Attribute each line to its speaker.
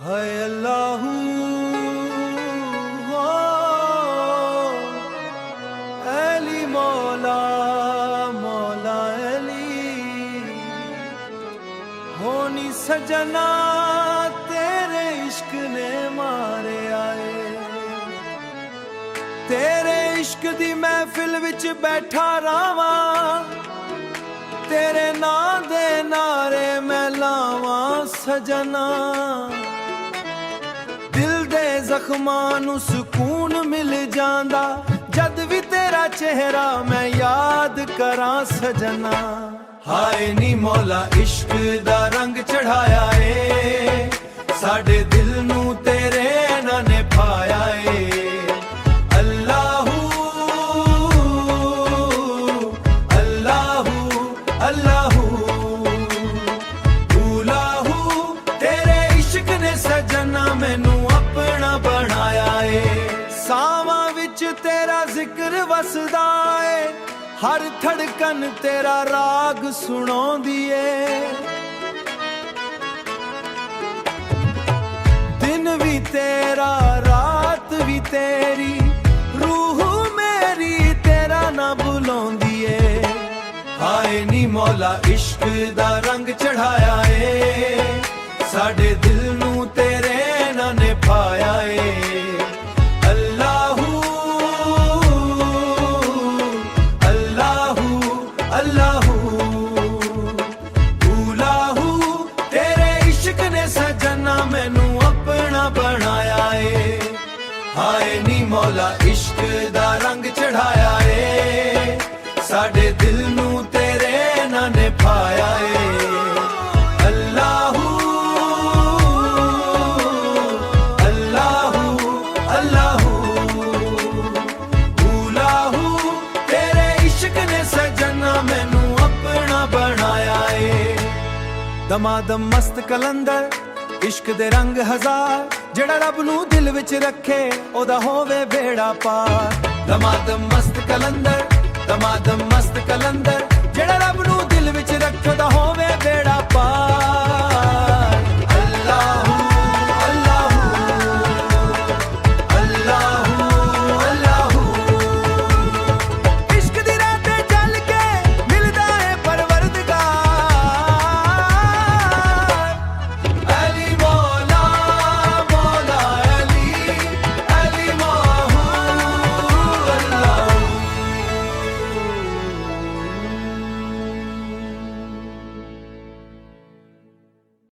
Speaker 1: हाय अल्लाह अली मौला मौला अली होनी सजना तेरे इश्क ने मारे आए। तेरे इश्क दी महफिल विच बैठा रावा तेरे नां दे नारे मैं लावां सजना। दिल दे जख्मां नूं सुकून मिल जांदा जद भी तेरा चेहरा मैं याद करां सजना। हाय नी मौला इश्क दा रंग चढ़ाया ए साडे दिल नूं तेरे नां ने पाया ए। अल्लाहू अल्लाहू अल्लाहू उलाहू तेरे इश्क ने सजना मैनू अपना बनाया ए। सावां विच तेरा जिक्र वसदा ए हर धड़कन तेरा राग सुनाउंदी ए। दिन भी तेरा रात भी तेरी रूह मेरी तेरा ना बुलाउंदी ए। हाय नी मौला इश्क दा रंग चढ़ाया ए साडे दिल नूं तेरे नां ने पाया ए। अल्लाहू अल्लाहू अल्लाहू उलाहू तेरे इश्क ने सजना मैनू अपना बनाया ए। हाय नी मौला इश्क दा रंग चढ़ाया ए साडे दिल नूं तेरे नां ने पाया ए। अल्लाहू अल्लाहू अल्लाहू उलाहू तेरे इश्क ने सजना मैनू अपना बनाया ए। दमादम मस्त कलंदर इश्क दे रंग हजार जेड़ा रब नूं दिल विच रखे ओदा होवे बेड़ा पार। दमादम मस्त कलंदर दमादम मस्त कलंदर जेड़ा रब नूं दिल विच रखे ओदा होवे बेड़ा पार।